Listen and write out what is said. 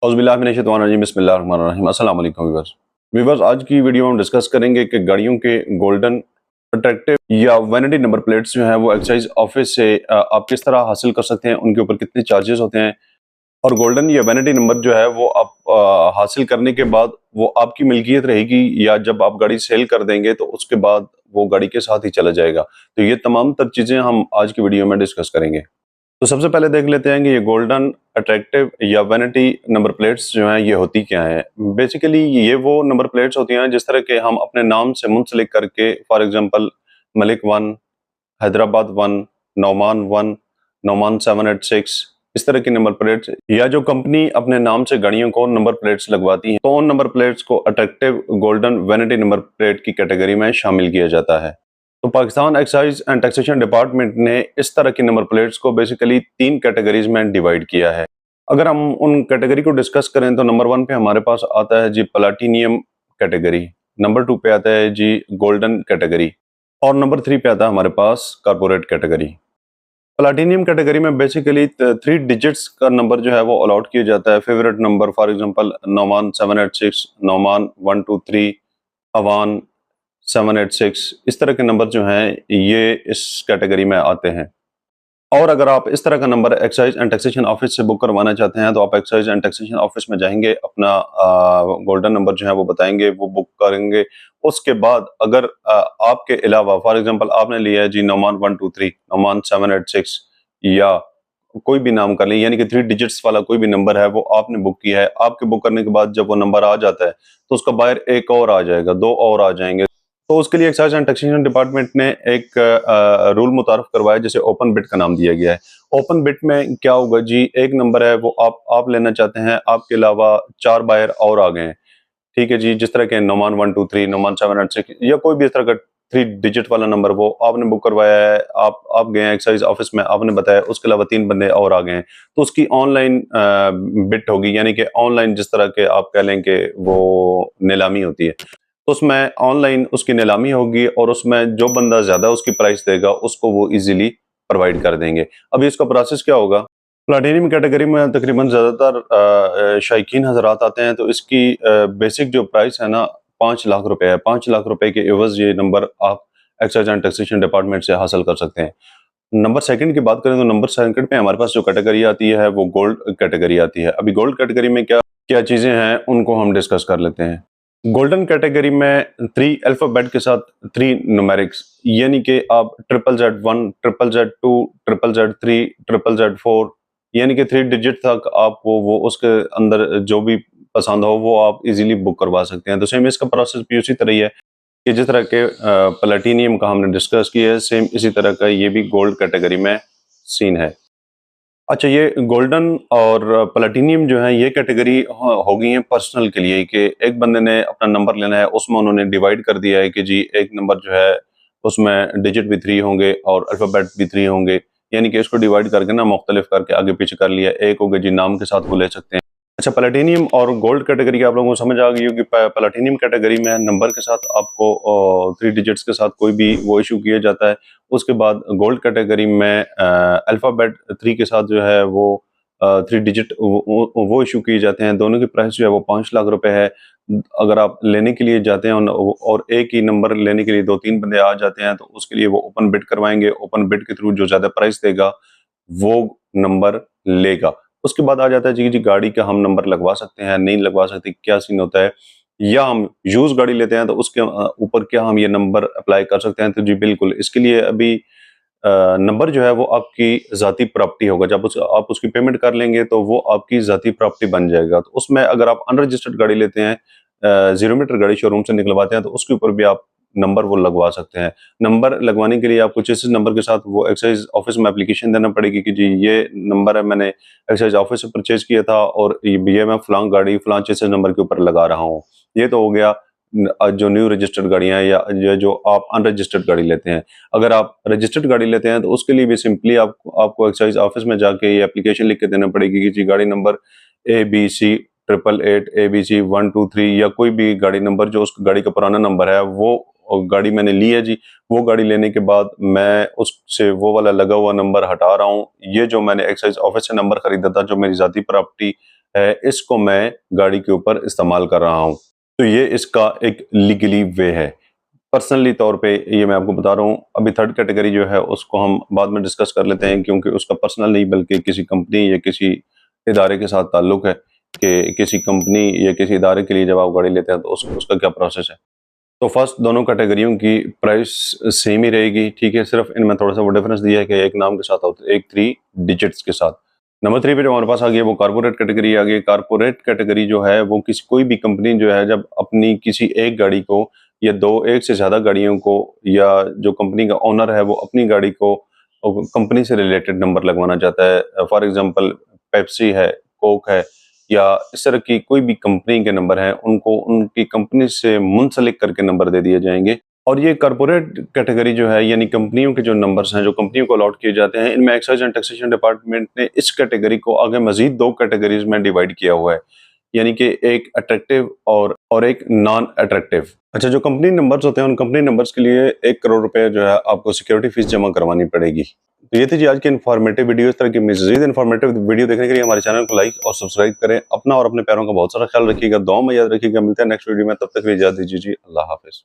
औज़ुबिल्लाहि बिस्मिल्लाहिर्रहमानिर्रहीम। अस्सलाम वालेकुम व्यूअर्स। व्यूअर्स, आज की वीडियो में हम डिस्कस करेंगे कि गाड़ियों के गोल्डन अट्रैक्टिव या वैनिटी नंबर प्लेट्स जो हैं वो एक्साइज ऑफिस से आप किस तरह हासिल कर सकते हैं, उनके ऊपर कितने चार्जेस होते हैं और गोल्डन या वैनिटी नंबर जो है वो आप हासिल करने के बाद वो आपकी मिल्कियत रहेगी या जब आप गाड़ी सेल कर देंगे तो उसके बाद वो गाड़ी के साथ ही चला जाएगा। तो ये तमाम तर चीज़ें हम आज की वीडियो में डिस्कस करेंगे। तो सबसे पहले देख लेते हैं कि ये गोल्डन अट्रैक्टिव या वैनिटी नंबर प्लेट्स जो हैं ये होती क्या हैं। बेसिकली ये वो नंबर प्लेट्स होती हैं जिस तरह के हम अपने नाम से मुंसलिक करके, फॉर एग्जांपल मलिक 1, हैदराबाद 1, नौमान 1, नौमान 786, इस तरह की नंबर प्लेट्स या जो कंपनी अपने नाम से गाड़ियों को नंबर प्लेट्स लगवाती हैं तो उन नंबर प्लेट्स को attractive golden vanity number plate की कैटेगरी में शामिल किया जाता है। तो Pakistan excise and taxation department ने इस तरह की नंबर प्लेट्स को बेसिकली 3 कैटेगरीज में डिवाइड किया है। अगर हम उन कैटेगरी को डिस्कस करें तो नंबर 1 पे हमारे पास आता है जी प्लैटिनियम कैटेगरी, नंबर 2 पे आता है जी गोल्डन कैटेगरी और नंबर 3 पे आता है हमारे पास कॉर्पोरेट कैटेगरी। प्लैटिनियम कैटेगरी में बेसिकली 3 डिजिट्स का नंबर जो है वो अलॉट किया जाता है। Favourite number for example Nauman 786, Nauman 123, Awan 786, इस तरह के नंबर जो हैं ये इस कैटेगरी में आते हैं। और अगर आप इस तरह का number excise and taxation office से बुक करवाना चाहते हैं तो आप एक्साइज एंड टैक्सेशन ऑफिस में जाएंगे, अपना गोल्डन नंबर जो है वो बताएंगे, वो बुक करेंगे। उसके बाद अगर आपके अलावा फॉर एग्जांपल आपने लिया है जी नौमान 123, नौमान 786 या कोई भी नाम कर लें, यानी कि 3 डिजिट्स वाला कोई भी नंबर है वो आपने बुक किया है। आपके बुक करने के बाद जब वो नंबर आ जाता है तो उसका बाहर एक और आ जाएगा, 2 और आ जाएंगे। तो उसके लिए एक्साइज एंड टैक्सेशन डिपार्टमेंट ने एक रूल मुतारफ करवाया जिसे ओपन बिट का नाम दिया गया है। ओपन बिट में क्या होगा जी, एक नंबर है वो आप लेना चाहते हैं, आपके अलावा 4 बायर और आ गए हैं, ठीक है जी। जिस तरह के नौमान 123, नौमान 786 या कोई भी इस तरह का 3 डिजिट वाला नंबर वो आपने बुक करवाया है, आप गए हैं एक्साइज ऑफिस में, आपने बताया, उसके अलावा 3 बंदे और आ गए हैं, तो उसकी ऑनलाइन बिट होगी, यानी कि ऑनलाइन जिस तरह के आप कह लें कि वो नीलामी होती है, तो उसमें ऑनलाइन उसकी नीलामी होगी और उसमें जो बंदा ज्यादा उसकी प्राइस देगा उसको वो इजीली प्रोवाइड कर देंगे। अब इसका प्रोसेस क्या होगा? प्लैटिनियम कैटेगरी में तकरीबन ज़्यादातर शायकीन हज़रात आते हैं, तो इसकी बेसिक जो प्राइस है ना 5 लाख रुपए है। 5 लाख रुपए के एवज़ ये नंबर आप एक्साइज एंड टैक्सेशन डिपार्टमेंट से हासिल कर सकते हैं। नंबर सेकंड की बात करें तो नंबर सेकंड पे हमारे पास जो कैटेगरी आती है वो गोल्ड कैटेगरी आती है। अभी गोल्ड कैटेगरी में क्या क्या चीज़ें हैं उनको हम डिस्कस कर लेते हैं। गोल्डन कैटेगरी में 3 अल्फ़ाबेट के साथ 3 न्यूमेरिक्स, यानी कि आप ZZ1, ZZ2, ZZ3, ZZ4, यानी कि 3 डिजिट तक आप वो उसके अंदर जो भी पसंद हो वो आप इजीली बुक करवा सकते हैं। तो सेम इसका प्रोसेस भी उसी तरह ही है कि जिस तरह के प्लैटिनियम का हमने डिस्कस किया है, सेम इसी तरह का ये भी गोल्ड कैटेगरी में सीन है। अच्छा, ये गोल्डन और प्लैटिनियम जो है ये कैटेगरी हो गई है पर्सनल के लिए कि एक बंदे ने अपना नंबर लेना है, उसमें उन्होंने डिवाइड कर दिया है कि जी एक नंबर जो है उसमें डिजिट भी 3 होंगे और अल्फ़ाबेट भी 3 होंगे, यानी कि इसको डिवाइड करके ना मुख्तलिफ करके आगे पीछे कर लिया। एक हो गया जी नाम के साथ वो ले सकते हैं। अच्छा, प्लैटिनियम और गोल्ड कैटेगरी आप लोगों को समझ आ गई होगी। प्लैटिनियम कैटेगरी में नंबर के साथ आपको 3 डिजिट्स के साथ कोई भी वो इशू किया जाता है। उसके बाद गोल्ड कैटेगरी में अल्फ़ाबेट 3 के साथ जो है वो 3 डिजिट वो इशू किए जाते हैं। दोनों की प्राइस जो है वो 5 लाख रुपए है। अगर आप लेने के लिए जाते हैं और एक ही नंबर लेने के लिए 2-3 बंदे आ जाते हैं तो उसके लिए वो ओपन बिड करवाएंगे। ओपन बिड के थ्रू जो ज़्यादा प्राइस देगा वो नंबर लेगा। उसके बाद आ जाता है जी गाड़ी का हम नंबर लगवा सकते हैं, नहीं लगवा सकते, क्या सीन होता है, या हम यूज़ गाड़ी लेते हैं तो उसके ऊपर क्या हम ये नंबर अप्लाई कर सकते हैं? तो जी बिल्कुल, इसके लिए अभी नंबर जो है वो आपकी ज़ाती प्रॉपर्टी होगा। जब आप उसकी पेमेंट कर लेंगे तो वो आपकी ज़ाती प्रॉपर्टी बन जाएगा। तो उसमें अगर आप अनरजिस्टर्ड गाड़ी लेते हैं, 0 मीटर गाड़ी शोरूम से निकलवाते हैं तो उसके ऊपर भी आप नंबर वो लगवा सकते हैं। नंबर लगवाने के लिए आपको जिस नंबर के साथ वो एक्साइज ऑफिस में एप्लीकेशन देना पड़ेगी कि जी ये नंबर है, मैंने एक्साइज ऑफिस से परचेज किया था और ये मैं फलां गाड़ी फलां चेसिस नंबर के ऊपर लगा रहा हूँ। ये तो हो गया जो न्यू रजिस्टर्ड गाड़ियां या जो आप अनरजिस्टर्ड गाड़ी लेते हैं। अगर आप रजिस्टर्ड गाड़ी लेते हैं तो उसके लिए भी सिंपली आपको एक्साइज ऑफिस में जाके ये एप्लीकेशन लिख के देना पड़ेगी कि जी गाड़ी नंबर ABC 888 ABC 123 या कोई भी गाड़ी नंबर जो उस गाड़ी का पुराना नंबर है वो गाड़ी मैंने ली है जी। वो गाड़ी लेने के बाद मैं उससे वो वाला लगा हुआ नंबर हटा रहा हूँ। ये जो मैंने एक्साइज ऑफिस से नंबर खरीदा था, जो मेरी ज़ाती प्रॉपर्टी है, इसको मैं गाड़ी के ऊपर इस्तेमाल कर रहा हूँ। तो ये इसका एक लीगली वे है। पर्सनली तौर पे ये मैं आपको बता रहा हूँ। अभी थर्ड कैटेगरी जो है उसको हम बाद में डिस्कस कर लेते हैं, क्योंकि उसका पर्सनल नहीं बल्कि किसी कंपनी या किसी इदारे के साथ ताल्लुक है कि किसी कंपनी या किसी इदारे के लिए जब आप गाड़ी लेते हैं तो उसका क्या प्रोसेस है। तो फर्स्ट दोनों कैटेगरियों की प्राइस सेम ही रहेगी, ठीक है। सिर्फ इनमें थोड़ा सा वो डिफरेंस दिया है कि एक नाम के साथ होता है, एक 3 डिजिट्स के साथ। नंबर 3 पे जो हमारे पास आ गई है वो कारपोरेट कैटेगरी आ गई। कारपोरेट कैटेगरी जो है वो कोई भी कंपनी जो है जब अपनी किसी एक गाड़ी को या एक से ज्यादा गाड़ियों को, या जो कंपनी का ओनर है वो अपनी गाड़ी को कंपनी से रिलेटेड नंबर लगवाना चाहता है, फॉर एग्जांपल पेप्सी है, कोक है, या इस तरह की कोई भी कंपनी के नंबर हैं, उनको उनकी कंपनी से मुंसलिक करके नंबर दे दिए जाएंगे। और ये कॉर्पोरेट कैटेगरी जो है, यानी कंपनियों के जो नंबर्स हैं जो कंपनियों को अलॉट किए जाते हैं, इनमें एक्साइज एंड टैक्सेशन डिपार्टमेंट ने इस कैटेगरी को आगे मजीद 2 कैटेगरीज में डिवाइड किया हुआ है, यानी कि एक अट्रैक्टिव और एक नॉन अट्रैक्टिव। अच्छा, जो कंपनी नंबर्स होते हैं उन कंपनी नंबर्स के लिए 1 करोड़ रुपए जो है आपको सिक्योरिटी फीस जमा करवानी पड़ेगी। तो ये थी जी आज की इन्फॉर्मेटिव वीडियो। इस तरह की मज़ीद इन्फॉर्मेटिव वीडियो देखने के लिए हमारे चैनल को लाइक और सब्सक्राइब करें। अपना और अपने प्यारों का बहुत सारा ख्याल रखिएगा, दुआ में याद रखिएगा। मिलते हैं नेक्स्ट वीडियो में, तब तक के लिए इजाज़त दीजिए जी। अल्लाह हाफिज़।